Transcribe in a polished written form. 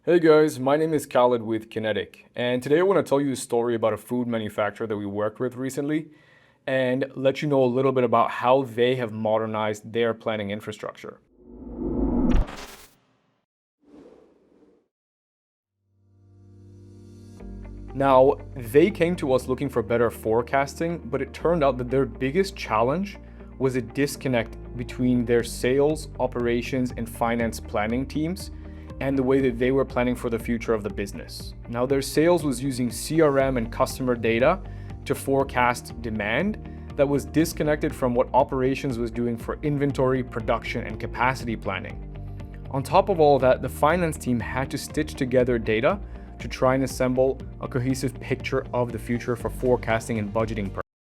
Hey guys, my name is Khaled with KINETIQ, and today I want to tell you a story about a food manufacturer that we worked with recently and let you know a little bit about how they have modernized their planning infrastructure. Now, they came to us looking for better forecasting, but it turned out that their biggest challenge was a disconnect between their sales, operations, and finance planning teams and the way that they were planning for the future of the business. Now, their sales was using CRM and customer data to forecast demand that was disconnected from what operations was doing for inventory, production, and capacity planning. On top of all that, the finance team had to stitch together data to try and assemble a cohesive picture of the future for forecasting and budgeting purposes.